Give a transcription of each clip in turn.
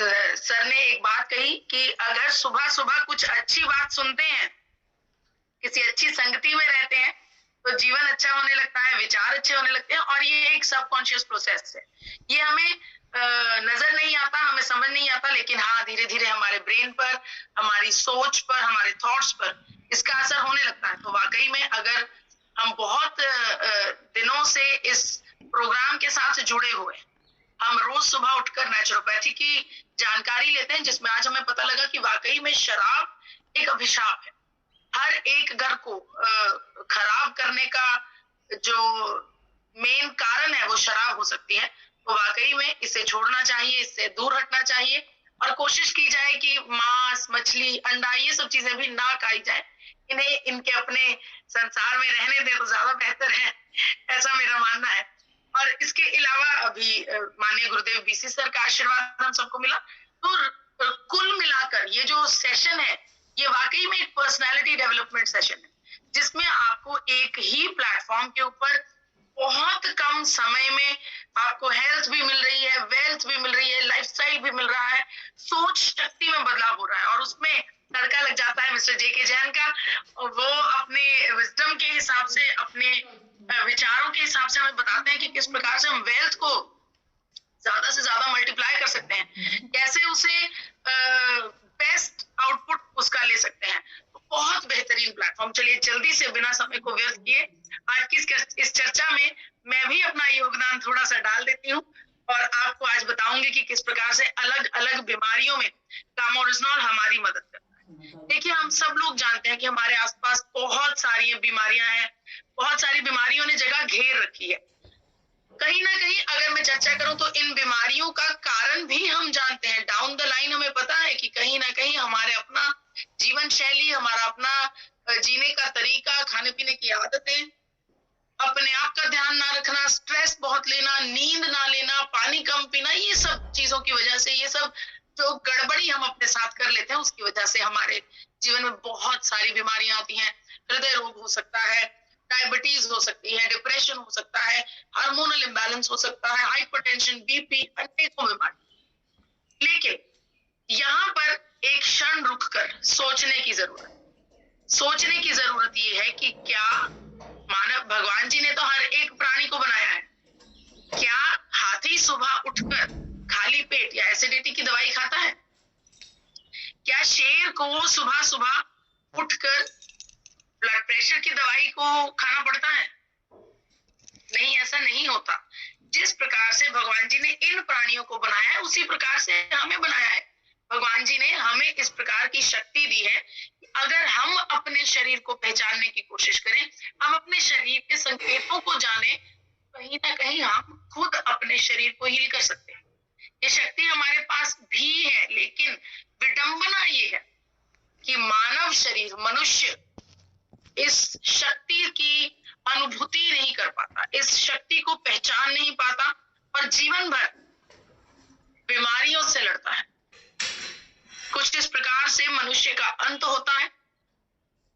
Sir ने एक बात कही कि अगर सुबह सुबह कुछ अच्छी बात सुनते हैं, किसी अच्छी संगति में रहते हैं, तो जीवन अच्छा होने लगता है, विचार अच्छे होने लगते हैं, और ये एक सबकॉन्शियस प्रोसेस है। ये हमें नजर नहीं आता, हमें समझ नहीं आता, लेकिन हाँ, धीरे धीरे हमारे ब्रेन पर, हमारी सोच पर, हमारे थॉट्स पर इसका असर होने लगता है। तो वाकई में अगर हम बहुत दिनों से इस प्रोग्राम के साथ जुड़े हुए, हम रोज सुबह उठकर नेचुरोपैथी की जानकारी लेते हैं, जिसमें आज हमें पता लगा कि वाकई में शराब एक अभिशाप है। हर एक घर को खराब करने का जो मेन कारण है वो शराब हो सकती है। तो वाकई में इसे छोड़ना चाहिए, इससे दूर हटना चाहिए, और कोशिश की जाए कि मांस, मछली, अंडा, ये सब चीजें भी ना खाई जाए। इन्हें इनके अपने संसार में रहने दे तो ज्यादा बेहतर है, ऐसा मेरा मानना है। और इसके अलावा अभी माननीय गुरुदेव बीसी सर का आशीर्वाद हम सबको मिला। तो कुल मिलाकर ये जो सेशन है, ये वाकई में एक पर्सनालिटी डेवलपमेंट सेशन है, जिसमें आपको एक ही प्लेटफॉर्म के ऊपर बहुत कम समय में आपको हेल्थ भी मिल रही है, वेल्थ भी मिल रही है, लाइफस्टाइल भी मिल रहा है, सोच शक्ति में बदलाव हो रहा है, और उसमें तड़का लग जाता है मिस्टर जेके जैन का। और वो अपने विजडम के हिसाब से, अपने विचारों के हिसाब से हमें बताते हैं कि किस प्रकार से हम वेल्थ को ज्यादा से ज्यादा मल्टीप्लाई कर सकते हैं, कैसे उसे बेस्ट आउटपुट उसका ले सकते हैं। तो बहुत बेहतरीन प्लेटफॉर्म। चलिए जल्दी से बिना समय को व्यर्थ किए आज की इस चर्चा में मैं भी अपना योगदान थोड़ा सा डाल देती हूँ, और आपको आज बताऊंगी कि किस प्रकार से अलग अलग बीमारियों में कामोरिजनॉल हमारी मदद करता है। देखिए, हम सब लोग जानते हैं कि हमारे आसपास बहुत सारी बीमारियां हैं, बहुत सारी बीमारियों ने जगह घेर रखी है। कहीं ना कहीं अगर मैं चर्चा करूं तो इन बीमारियों का कारण भी हम जानते हैं। डाउन द लाइन हमें पता है कि कहीं ना कहीं हमारे अपना जीवन शैली, हमारा अपना जीने का तरीका, खाने पीने की आदतें, अपने आप का ध्यान ना रखना, स्ट्रेस बहुत लेना, नींद ना लेना, पानी कम पीना, ये सब चीजों की वजह से, ये सब जो गड़बड़ी हम अपने साथ कर लेते हैं, उसकी वजह से हमारे जीवन में बहुत सारी बीमारियां आती हैं। हृदय रोग हो सकता है, डायबिटीज हो सकती है, डिप्रेशन हो सकता है, हार्मोनल इम्बैलेंस हो सकता है, हाइपरटेंशन, बीपी, अनेकों बीमारी। लेकिन यहाँ पर एक क्षण रुककर सोचने की जरूरत ये है कि क्या मानव, भगवान जी ने तो हर एक प्राणी को बनाया है, क्या हाथी सुबह उठकर खाली पेट या एसिडिटी की दवाई खाता है? क्या शेर को सुबह सुबह उठकर ब्लड प्रेशर की दवाई को खाना पड़ता है? नहीं, ऐसा नहीं होता। जिस प्रकार से भगवान जी ने इन प्राणियों को बनाया है, उसी प्रकार से हमें बनाया है। भगवान जी ने हमें इस प्रकार की शक्ति दी है कि अगर हम अपने शरीर को पहचानने की कोशिश करें, हम अपने शरीर के संकेतों को जाने, कहीं ना कहीं हम खुद अपने शरीर को हील कर सकते हैं। ये शक्ति हमारे पास भी है, लेकिन विडंबना ये है कि मानव शरीर, मनुष्य इस शक्ति की अनुभूति नहीं कर पाता, इस शक्ति को पहचान नहीं पाता, और जीवन भर बीमारियों से लड़ता है। कुछ इस प्रकार से मनुष्य का अंत होता है।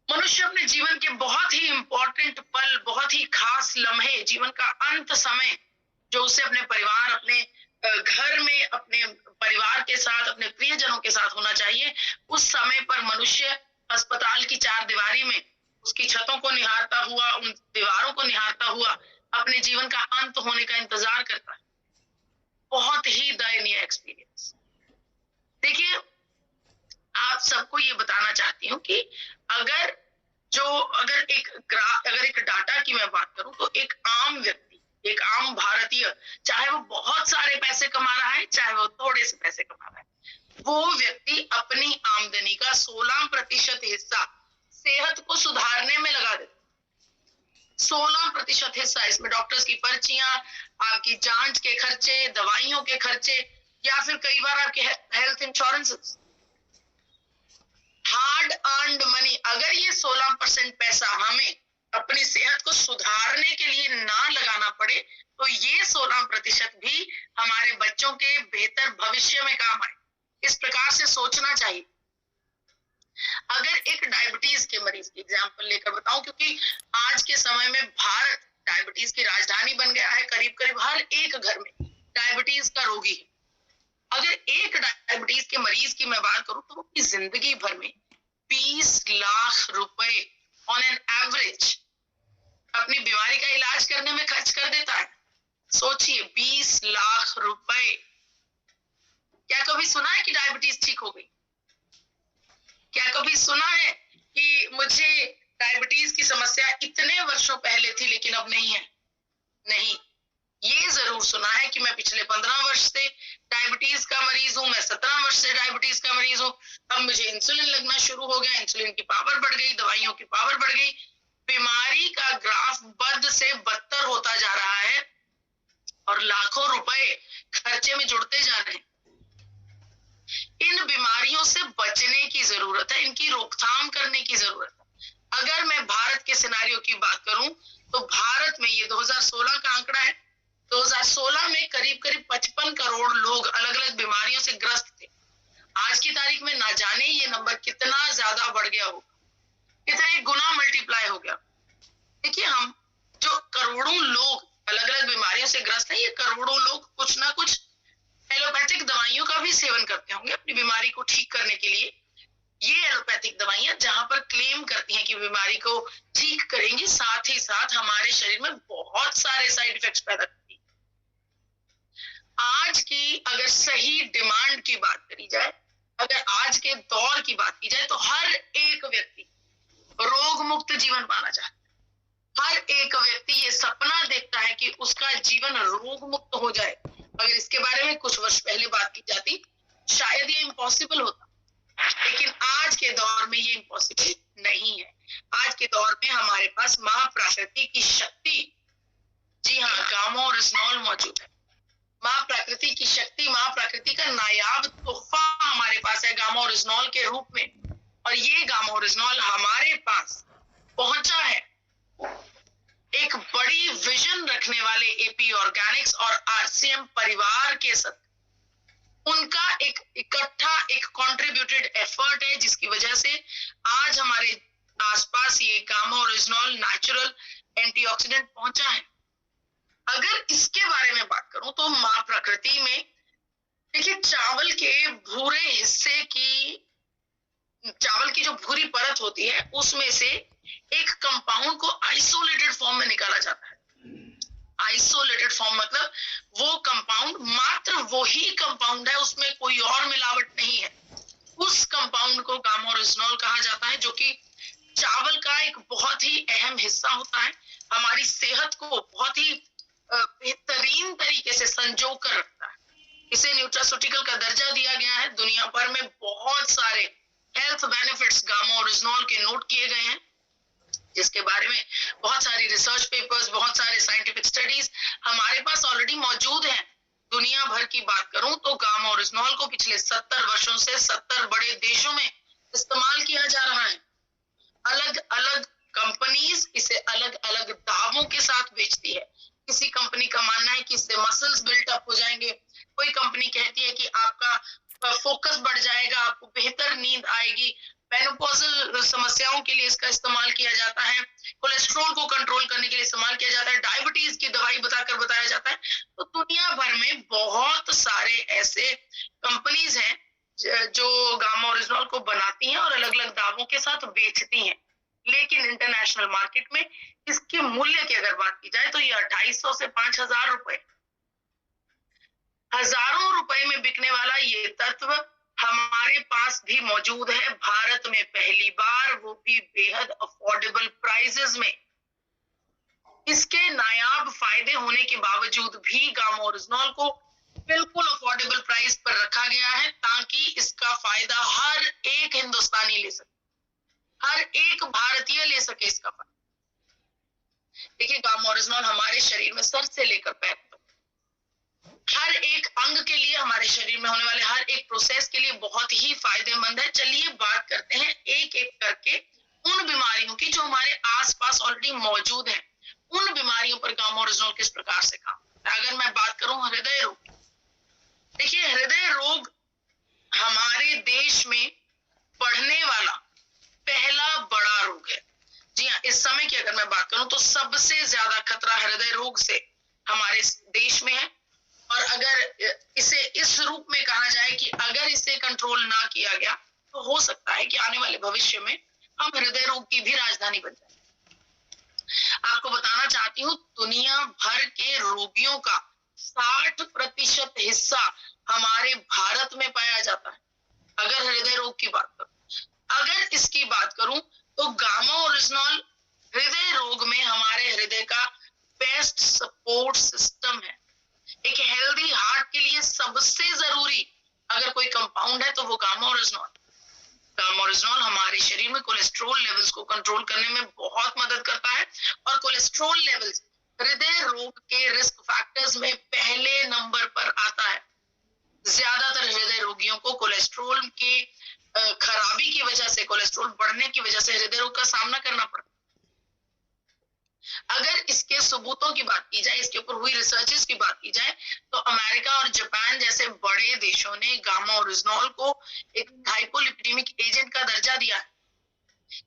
मनुष्य अपने जीवन के बहुत ही इंपॉर्टेंट पल, बहुत ही खास लम्हे, जीवन का अंत समय, जो उसे अपने परिवार, अपने घर में, अपने परिवार के साथ, अपने प्रियजनों के साथ होना चाहिए, उस समय पर मनुष्य अस्पताल की चार दीवारी में उसकी छतों को निहारता हुआ, उन दीवारों को निहारता हुआ अपने जीवन का अंत होने का इंतजार करता है। बहुत ही दयनीय एक्सपीरियंस। देखिए, आप सबको ये बताना चाहती हूँ कि अगर एक डाटा की मैं बात करूं, तो एक आम व्यक्ति, एक आम भारतीय, चाहे वो बहुत सारे पैसे कमा रहा है, चाहे वो थोड़े से पैसे कमा रहा है, वो व्यक्ति अपनी आमदनी का 16% हिस्सा सेहत को सुधारने में लगा देता। 16% हिस्सा। इसमें डॉक्टर्स की पर्चियां, आपकी जांच के खर्चे, दवाइयों के खर्चे, या फिर कई बार आपके health insurance, hard earned money. अगर ये 16% पैसा हमें अपनी सेहत को सुधारने के लिए ना लगाना पड़े, तो ये 16% भी हमारे बच्चों के बेहतर भविष्य में काम आए। इस प्रकार से सोचना चाहिए। अगर एक डायबिटीज के मरीज की एग्जाम्पल लेकर बताऊं, क्योंकि आज के समय में भारत डायबिटीज की राजधानी बन गया है, करीब करीब हर एक घर में डायबिटीज का रोगी है। अगर एक डायबिटीज के मरीज की मैं बात करूं तो वो अपनी जिंदगी भर में 20 लाख रुपए ऑन एन एवरेज अपनी बीमारी का इलाज करने में खर्च कर देता है। सोचिए 20 लाख रुपए। क्या कभी सुना है कि डायबिटीज ठीक हो गई? क्या कभी सुना है कि मुझे डायबिटीज की समस्या इतने वर्षों पहले थी लेकिन अब नहीं है? नहीं। ये जरूर सुना है कि मैं पिछले 15 वर्ष से डायबिटीज का मरीज हूं, मैं 17 वर्ष से डायबिटीज का मरीज हूं, अब मुझे इंसुलिन लगना शुरू हो गया, इंसुलिन की पावर बढ़ गई, दवाइयों की पावर बढ़ गई। बीमारी का ग्राफ बद से बदतर होता जा रहा है और लाखों रुपए खर्चे में जुड़ते जा रहे हैं। इन बीमारियों से बचने की जरूरत है, इनकी रोकथाम करने की जरूरत है। अगर मैं भारत के सिनेरियो की बात करूं तो भारत में ये 2016 का आंकड़ा है, 2016 में करीब करीब 55 करोड़ लोग अलग अलग बीमारियों से ग्रस्त थे। आज की तारीख में ना जाने ये नंबर कितना ज्यादा बढ़ गया होगा, कितने गुना मल्टीप्लाई हो गया। देखिए, हम जो करोड़ों लोग अलग अलग बीमारियों से ग्रस्त हैं, ये करोड़ों लोग कुछ ना कुछ एलोपैथिक दवाइयों का भी सेवन करते होंगे अपनी बीमारी को ठीक करने के लिए। ये एलोपैथिक दवाइयां जहां पर क्लेम करती हैं कि बीमारी को ठीक करेंगी, साथ ही साथ हमारे शरीर में बहुत सारे साइड इफेक्ट्स पैदा करती है। आज की अगर सही डिमांड की बात करी जाए, अगर आज के दौर की बात की जाए तो हर एक व्यक्ति रोग मुक्त जीवन पाना चाहता है। हर एक व्यक्ति ये सपना देखता है कि उसका जीवन रोग मुक्त हो जाए। अगर इसके बारे में कुछ वर्ष पहले बात की जाती शायद ये इम्पॉसिबल होता, लेकिन आज के दौर में ये इम्पॉसिबल नहीं है। आज के दौर में हमारे पास माँ प्रकृति की शक्ति, जी हाँ, गामोरिजनॉल मौजूद है। माँ प्रकृति की शक्ति, माँ प्रकृति का नायाब तोहफा हमारे पास है गामोरिजनॉल के रूप में, और ये गामोरिजनॉल हमारे पास पहुंचा है एक बड़ी विजन रखने वाले एपी ऑर्गेनिक्स और आरसीएम परिवार के साथ। उनका एक इकट्ठा एक कंट्रीब्यूटेड एफर्ट है, जिसकी वजह से आज हमारे आसपास ये गामोरिजनॉल नेचुरल एंटीऑक्सीडेंट पहुंचा है। अगर इसके बारे में बात करूं तो माँ प्रकृति में देखिए, चावल के भूरे हिस्से की, चावल की जो भूरी परत होती है उसमें से एक कंपाउंड को आइसोलेटेड फॉर्म में निकाला जाता है। आइसोलेटेड फॉर्म मतलब वो कंपाउंड मात्र वही कंपाउंड है, उसमें कोई और मिलावट नहीं है। उस कंपाउंड को गामोरिजनॉल कहा जाता है, जो कि चावल का एक बहुत ही अहम हिस्सा होता है। हमारी सेहत को बहुत ही बेहतरीन तरीके से संजो कर रखता है। इसे न्यूट्रास्यूटिकल का दर्जा दिया गया है। दुनिया भर में बहुत सारे हेल्थ बेनिफिट्स गामोरिजनॉल के नोट किए गए हैं, जिसके बारे में बहुत सारी रिसर्च पेपर्स, बहुत सारे साइंटिफिक स्टडीज हमारे पास ऑलरेडी मौजूद हैं। दुनिया भर की बात करूं तो गामोरिजनॉल को पिछले 70 वर्षों से 70 बड़े देशों में इस्तेमाल किया जा रहा है। अलग अलग कंपनीज इसे अलग अलग दावों के साथ बेचती है। किसी कंपनी का मानना है कि इससे मसल्स बिल्ट अप हो जाएंगे, कोई कंपनी कहती है कि आपका फोकस बढ़ जाएगा, आपको बेहतर नींद आएगी, मेनोपॉजल समस्याओं के लिए इसका इस्तेमाल किया जाता है, कोलेस्ट्रॉल को कंट्रोल करने के लिए इस्तेमाल किया जाता है, डायबिटीज की दवाई बताकर बताया जाता है। तो दुनिया भर में बहुत सारे ऐसे कंपनीज हैं जो गामोरिजनॉल को बनाती हैं और अलग अलग दावों के साथ बेचती हैं। लेकिन इंटरनेशनल मार्केट में इसके मूल्य की अगर बात की जाए तो ये 2800 से 5000 रुपए, हजारों रुपए में बिकने वाला ये तत्व हमारे पास भी मौजूद है, भारत में पहली बार, वो भी बेहद अफोर्डेबल प्राइसेस में। इसके नायाब फायदे होने के बावजूद भी गामोरिजनॉल को बिल्कुल अफोर्डेबल प्राइस पर रखा गया है, ताकि इसका फायदा हर एक हिंदुस्तानी ले सके, हर एक भारतीय ले सके इसका फायदा। देखिए, गामोरिजनॉल हमारे शरीर में सर से लेकर पैर तक हर एक अंग के लिए, हमारे शरीर में होने वाले हर एक प्रोसेस के लिए बहुत ही फायदेमंद है। चलिए बात करते हैं एक एक करके उन बीमारियों की जो हमारे आसपास ऑलरेडी मौजूद है। उन बीमारियों पर गामोरिजनॉल किस प्रकार से काम करता है। अगर मैं बात करूं हृदय रोग, देखिए हृदय रोग हमारे देश में बढ़ने वाला पहला बड़ा रोग है। जी हाँ, इस समय की अगर मैं बात करूं तो सबसे ज्यादा खतरा हृदय रोग से हमारे देश में है। और अगर इसे इस रूप में कहा जाए कि अगर इसे कंट्रोल ना किया गया तो हो सकता है कि आने वाले भविष्य में हम हृदय रोग की भी राजधानी बन जाए। आपको बताना चाहती हूँ, दुनिया भर के रोगियों का 60% हिस्सा हमारे भारत में पाया जाता है। अगर हृदय रोग की बात करूं, अगर इसकी बात करूं तो गामा ओरिजिनॉल हृदय रोग में हमारे हृदय का बेस्ट सपोर्ट सिस्टम है। एक हेल्दी हार्ट के लिए सबसे जरूरी अगर कोई कंपाउंड है तो वो गामा ओरिजिनॉल। गामा ओरिजिनॉल हमारे शरीर में कोलेस्ट्रॉल लेवल्स को कंट्रोल करने में बहुत मदद करता है, और कोलेस्ट्रॉल लेवल्स हृदय रोग के रिस्क फैक्टर्स में पहले नंबर पर आता है। ज्यादातर हृदय रोगियों को कोलेस्ट्रॉल के खराबी की वजह से, कोलेस्ट्रॉल बढ़ने की वजह से हृदय रोग का सामना करना पड़ता है। अगर इसके सबूतों की बात की जाए, इसके ऊपर हुई रिसर्चेस की बात की जाए, तो अमेरिका और जापान जैसे बड़े देशों ने गामा ओरिजिनॉल को एक हाइपोलिपिडेमिक एजेंट का दर्जा दिया है।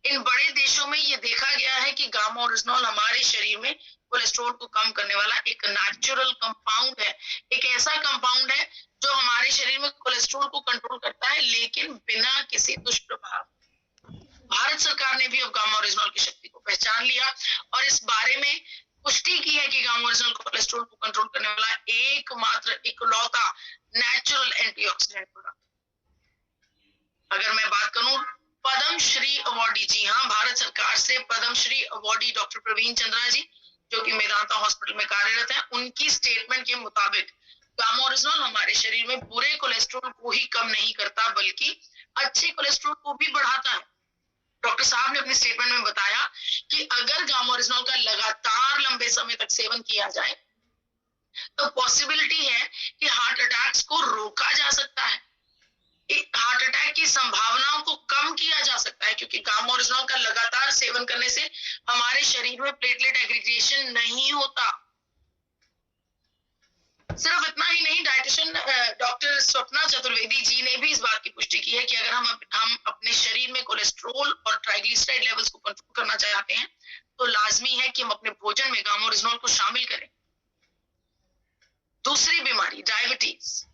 इन बड़े देशों में ये देखा गया है कि गामा ओरिजिनॉल हमारे शरीर में कोलेस्ट्रॉल को कम करने वाला एक नेचुरल कंपाउंड है, एक ऐसा कंपाउंड है जो हमारे शरीर में कोलेस्ट्रॉल को कंट्रोल करता है, लेकिन बिना किसी दुष्प्रभाव। भारत सरकार ने भी अब गामा ओरिजिनॉल की शक्ति को पहचान लिया और इस बारे में पुष्टि की है कि गामा ओरिजिनॉल कोलेस्ट्रॉल को कंट्रोल करने वाला एकमात्र इकलौता नेचुरल एंटीऑक्सीडेंट प्रोडक्ट। अगर मैं बात करूं पद्मश्री अवार्डी, जी हाँ, भारत सरकार से पद्मश्री अवार्डी डॉक्टर प्रवीण चंद्रा जी, जो कि मेदांता हॉस्पिटल में कार्यरत हैं, उनकी स्टेटमेंट के मुताबिक गामा ओरिजिनॉल हमारे शरीर में बुरे कोलेस्ट्रॉल को ही कम नहीं करता बल्कि अच्छे कोलेस्ट्रॉल को भी बढ़ाता है। डॉक्टर साहब ने अपने स्टेटमेंट में बताया कि अगर गामा ओरिजिनॉल का लगातार लंबे समय तक सेवन किया जाए तो पॉसिबिलिटी है कि हार्ट अटैक्स को रोका जा सकता है, हार्ट अटैक की संभावनाओं को कम किया जा सकता है, क्योंकि गामा ओरिजिनॉल का लगातार सेवन करने से हमारे शरीर में प्लेटलेट एग्रीगेशन नहीं होता। सिर्फ इतना ही नहीं, डाइटिशियन डॉक्टर स्वप्ना चतुर्वेदी जी ने भी इस बात की पुष्टि की है कि अगर हम अपने शरीर में कोलेस्ट्रॉल और ट्राइग्लिसराइड लेवल्स को कंट्रोल करना चाहते हैं तो लाजमी है कि हम अपने भोजन में गामा ओरिजिनॉल को शामिल करें। दूसरी बीमारी डायबिटीज।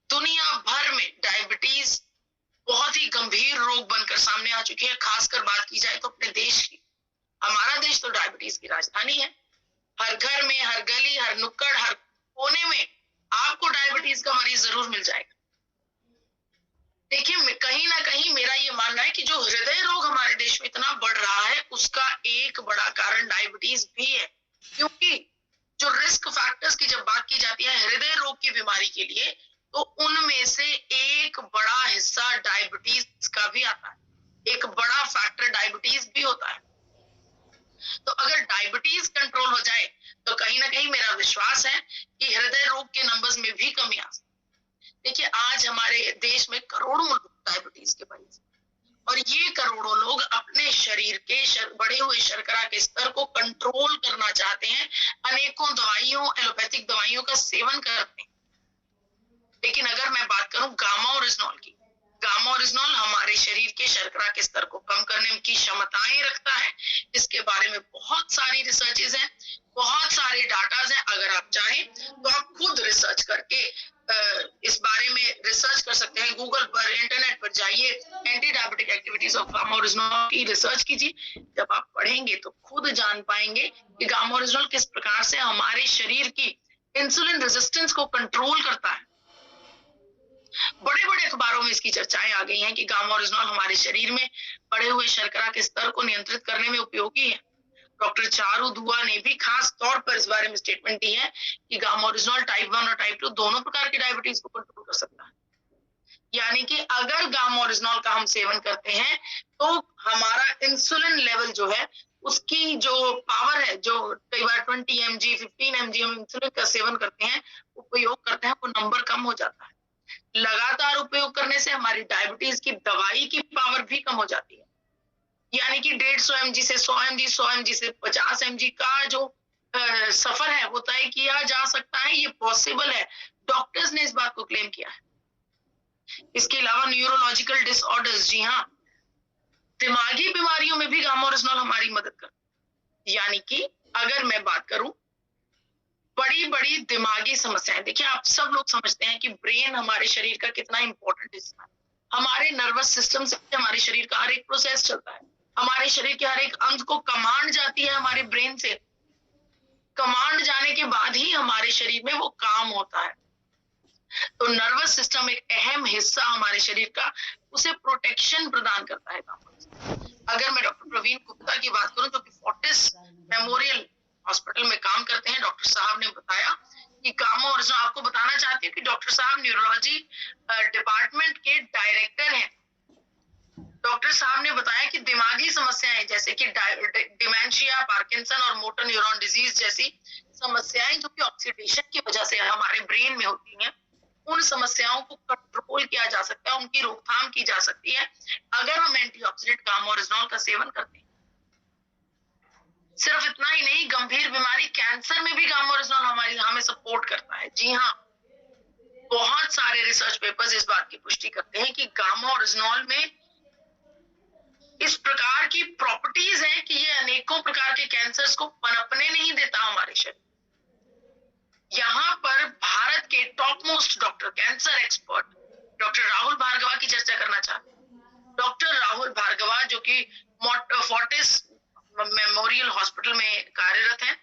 दुनिया भर में डायबिटीज बहुत ही गंभीर रोग बनकर सामने आ चुकी है। खासकर बात की जाए तो अपने देश की, हमारा देश तो डायबिटीज की राजधानी है। हर घर में, हर गली, हर नुक्कड़, हर कोने में आपको डायबिटीज का मरीज जरूर मिल जाएगा। देखिए, कहीं ना कहीं मेरा ये मानना है कि जो हृदय रोग हमारे देश में इतना बढ़ रहा है उसका एक बड़ा कारण डायबिटीज भी है, क्योंकि जो रिस्क फैक्टर्स की जब बात की जाती है हृदय रोग की बीमारी के लिए तो उनमें से एक बड़ा हिस्सा डायबिटीज का भी आता है। एक बड़ा फैक्टर डायबिटीज भी होता है। तो अगर डायबिटीज कंट्रोल हो जाए तो कहीं ना कहीं मेरा विश्वास है कि हृदय रोग के नंबर्स में भी कमी आ सकती। देखिए, आज हमारे देश में करोड़ों लोग डायबिटीज के मरीज, और ये करोड़ों लोग अपने शरीर के बढ़े हुए शर्करा के स्तर को कंट्रोल करना चाहते हैं। अनेकों दवाइयों, एलोपैथिक दवाइयों का सेवन करते हैं। लेकिन अगर मैं बात करूं गामा ओरिजिनॉल की, गामा ओरिजिनॉल हमारे शरीर के शर्करा के स्तर को कम करने की क्षमताएं रखता है। इसके बारे में बहुत सारी रिसर्चेज हैं, बहुत सारे डाटाज हैं। अगर आप चाहें तो आप खुद रिसर्च करके इस बारे में रिसर्च कर सकते हैं। गूगल पर, इंटरनेट पर जाइए, anti diabetic activities of gamma oryzanol की रिसर्च कीजिए। जब आप पढ़ेंगे तो खुद जान पाएंगे कि गामा ओरिजिनॉल किस प्रकार से हमारे शरीर की इंसुलिन रेजिस्टेंस को कंट्रोल करता है। बड़े बड़े अखबारों में इसकी चर्चाएं आ गई हैं कि गामा ओरिजिनॉल हमारे शरीर में बढ़े हुए शर्करा के स्तर को नियंत्रित करने में उपयोगी है। डॉक्टर चारू दुआ ने भी खास तौर पर इस बारे में स्टेटमेंट दी है कि गामा ओरिजिनॉल टाइप 1 और टाइप 2 दोनों प्रकार की डायबिटीज को कंट्रोल कर सकता है। यानी कि अगर गामा ओरिजिनॉल का हम सेवन करते हैं तो हमारा इंसुलिन लेवल जो है, उसकी जो पावर है, जो कई बार 20 mg 15 mg हम इंसुलिन का सेवन करते हैं, उपयोग करते हैं, वो नंबर कम हो जाता है। लगातार उपयोग करने से हमारी डायबिटीज की दवाई की पावर भी कम हो जाती है। यानी कि 150 mg से 100 mg, 100 mg से 50 mg का जो सफर है वो तय किया जा सकता है। ये पॉसिबल है, डॉक्टर्स ने इस बात को क्लेम किया है। इसके अलावा न्यूरोलॉजिकल डिसऑर्डर्स, जी हाँ, दिमागी बीमारियों में भी गामा ओरिजिनॉल हमारी मदद करता है। यानी कि अगर मैं बात करूं बड़ी बड़ी दिमागी समस्याएं, देखिए आप सब लोग समझते हैं कि ब्रेन हमारे शरीर का कितना इंपॉर्टेंट हिस्सा है। हमारे नर्वस सिस्टम से हमारे शरीर का हर एक प्रोसेस चलता है। हमारे शरीर के हर एक अंग को कमांड जाती है हमारे ब्रेन से। कमांड जाने के बाद ही हमारे शरीर में वो काम होता है। तो नर्वस सिस्टम एक अहम हिस्सा हमारे शरीर का, उसे प्रोटेक्शन प्रदान करता है। अगर मैं डॉक्टर प्रवीण गुप्ता की बात करूं जो कि फोर्टिस मेमोरियल हॉस्पिटल में काम करते हैं, डॉक्टर साहब ने बताया कि गामा ओरिजिनल, आपको बताना चाहती हूँ कि डॉक्टर साहब न्यूरोलॉजी डिपार्टमेंट के डायरेक्टर हैं। डॉक्टर साहब ने बताया कि दिमागी समस्याएं जैसे कि डिमेंशिया, पार्किंसन और मोटर न्यूरॉन डिजीज जैसी समस्याएं जो कि ऑक्सीडेशन की वजह से हमारे ब्रेन में होती हैं, उन समस्याओं को कंट्रोल किया जा सकता है, उनकी रोकथाम की जा सकती है अगर हम एंटीऑक्सीडेंट गामा ओरिजिनल का सेवन करते हैं। सिर्फ इतना ही नहीं, गंभीर बीमारी कैंसर में भी गामा ओरिजिनल हमें सपोर्ट करता है। जी हाँ, बहुत सारे रिसर्च पेपर्स इस बात की पुष्टि करते हैं कि गामा ओरिजिनल में इस प्रकार की प्रॉपर्टीज हैं कि ये अनेकों प्रकार के कैंसर्स को पनपने नहीं देता हमारे शरीर। यहाँ पर भारत के top most doctor, cancer expert doctor Rahul Bhargava की चर्चा करना चाहते हैं। डॉक्टर राहुल भार्गवा जो कि फोर्टिस मेमोरियल हॉस्पिटल में कार्यरत हैं।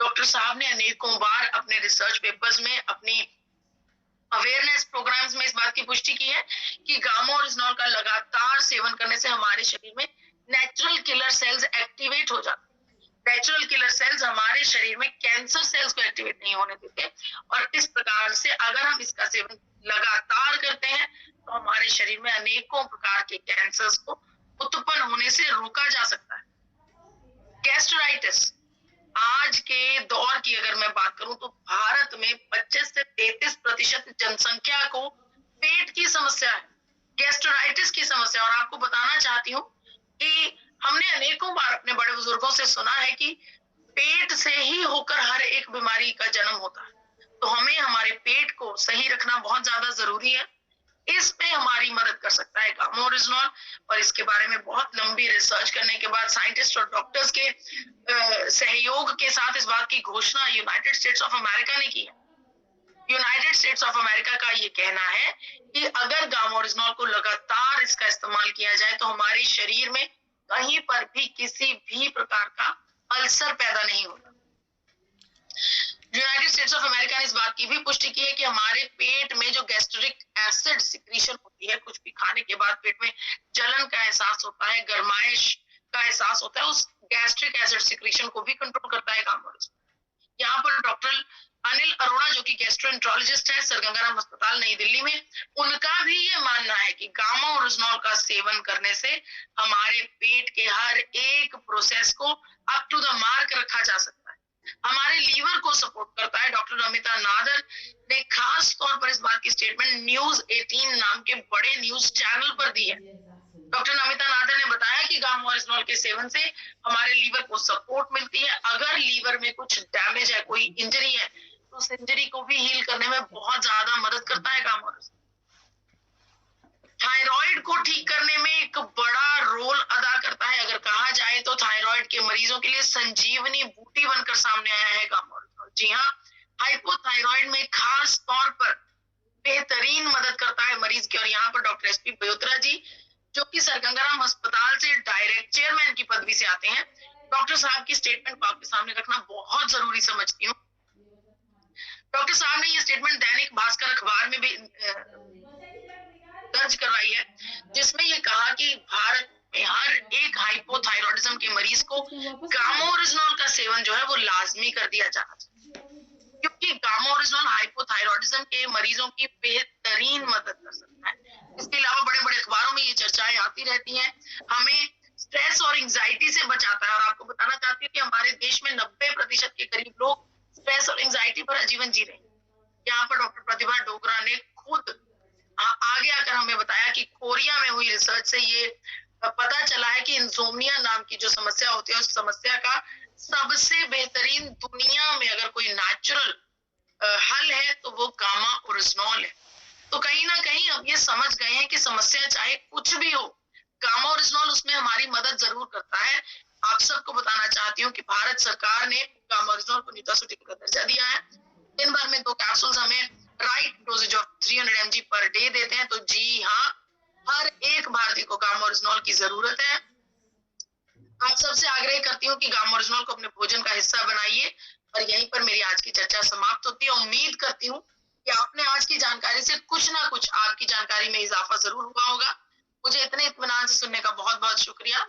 डॉक्टर साहब ने अनेकों बार अपने रिसर्च पेपर्स में, अपनी अवेयरनेस प्रोग्राम्स में इस बात की पुष्टि की है कि गामा ओरिजिनल का लगातार सेवन करने से हमारे शरीर में नेचुरल किलर सेल्स एक्टिवेट हो जाते हैं। नेचुरल किलर सेल्स हमारे शरीर में कैंसर सेल्स को एक्टिवेट नहीं होने देते, और इस प्रकार से अगर हम इसका सेवन लगातार करते हैं तो हमारे शरीर में अनेकों प्रकार के कैंसर्स को उत्पन्न होने से रोका जा सकता है। गैस्ट्राइटिस, आज के दौर की अगर मैं बात करूं तो भारत में 25 से 33% जनसंख्या को पेट की समस्या है, गैस्ट्राइटिस की समस्या। और आपको बताना चाहती हूँ कि हमने अनेकों बार अपने बड़े बुजुर्गों से सुना है कि पेट से ही होकर हर एक बीमारी का जन्म होता है। तो हमें हमारे पेट को सही रखना बहुत ज्यादा जरूरी है। इसमें हमारी मदद कर सकता है गामा ओरिजिनल, और इसके बारे में बहुत लंबी रिसर्च करने के बाद साइंटिस्ट और डॉक्टर्स के सहयोग के साथ इस बात की घोषणा यूनाइटेड स्टेट्स ऑफ अमेरिका ने की है। यूनाइटेड स्टेट्स ऑफ अमेरिका का ये कहना है कि अगर गामा ओरिजिनल को लगातार इसका इस्तेमाल किया जाए तो हमारे शरीर में कहीं पर भी किसी भी प्रकार का अल्सर पैदा नहीं होता। यूनाइटेड स्टेट्स ऑफ अमेरिका ने इस बात की भी पुष्टि की है कि हमारे पेट में जो गैस्ट्रिक एसिड सिक्रीशन होती है, कुछ भी खाने के बाद पेट में जलन का एहसास होता है, गर्माइश का एहसास होता है, उस गैस्ट्रिक एसिड सिक्रीशन को भी कंट्रोल करता है गामा ओरिजिनल। यहाँ पर डॉक्टर अनिल अरोड़ा जो कि गैस्ट्रोएंट्रोलॉजिस्ट है, सर गंगाराम अस्पताल नई दिल्ली में, उनका भी ये मानना है कि गामा ओरिजिनल का सेवन करने से हमारे पेट के हर एक प्रोसेस को अप टू द मार्क रखा जा सकता है, हमारे लीवर को सपोर्ट करता है। डॉक्टर नमिता नादर ने खास तौर पर इस बात की स्टेटमेंट न्यूज 18 नाम के बड़े न्यूज चैनल पर दी है। डॉक्टर नमिता नादर ने बताया कि गामा ओरिजिनल के सेवन से हमारे लीवर को सपोर्ट मिलती है। अगर लीवर में कुछ डैमेज है, कोई इंजरी है, तो उस इंजरी को भी हील करने में बहुत ज्यादा मदद करता है गामा ओरिजिनल। थायराइड को ठीक करने में एक बड़ा रोल अदा करता है। अगर कहा जाए तो थायराइड के मरीजों के लिए संजीवनी बूटी बनकर सामने आया है गामा ओरिजिनल। जी हाँ, हाइपोथायराइड में खास तौर पर बेहतरीन मदद करता है मरीज की। और यहाँ पर डॉक्टर एसपी बयोत्रा जी जो कि सर गंगाराम अस्पताल से डायरेक्ट चेयरमैन की पदवी से आते हैं, डॉक्टर साहब की स्टेटमेंट को आपके सामने रखना बहुत जरूरी समझती हूँ। डॉक्टर साहब ने ये स्टेटमेंट दैनिक भास्कर अखबार में भी दर्ज करवाई है, जिसमें ये कहा कि भारत में हर एक हाइपोथायरॉयडिज्म के मरीज को गामा ओरिजिनल का सेवन जो है वो लाजमी कर दिया जाना चाहिए, क्योंकि गामा ओरिजिनल हाइपोथायरॉयडिज्म के मरीजों की बेहतरीन मदद कर सकता है। इसके अलावा बड़े बड़े अखबारों में ये चर्चाएं आती रहती हैं, हमें स्ट्रेस और एंजाइटी से बचाता है। और आपको बताना चाहती हूँ कि हमारे देश में 90% के करीब लोग स्ट्रेस और एंजाइटी भरा जीवन जी रहे हैं। यहाँ पर डॉक्टर प्रतिभा डोगरा ने खुद आगे आकर हमें बताया कि कोरिया में हुई रिसर्च से ये पता चला है कि इंसोम्निया नाम की जो समस्या होती है, उस समस्या का सबसे बेहतरीन दुनिया में अगर कोई नेचुरल हल है तो वो गामा ओरिजिनल है। तो कहीं ना कहीं अब ये समझ गए हैं कि समस्या चाहे कुछ भी हो, गामा ओरिजिनल उसमें हमारी मदद जरूर करता है। आप सबको बताना चाहती हूँ कि भारत सरकार ने गामा ओरिजिनल को न्यूट्रास्यूटिकल का दर्जा दिया है। दिन भर में 2 कैप्सूल्स हमें right dosages of 300 mg per day देते हैं। तो जी हाँ, हर एक भारतीय को गामा ओरिजिनॉल की जरूरत है। आप सबसे आग्रह करती हूँ कि गामा ओरिजिनॉल को अपने भोजन का हिस्सा बनाइए। और यहीं पर मेरी आज की चर्चा समाप्त होती है। उम्मीद करती हूँ कि आपने आज की जानकारी से कुछ ना कुछ आपकी जानकारी में इजाफा जरूर हुआ होगा। मुझे इतने इत्मीनान से सुनने का बहुत बहुत शुक्रिया।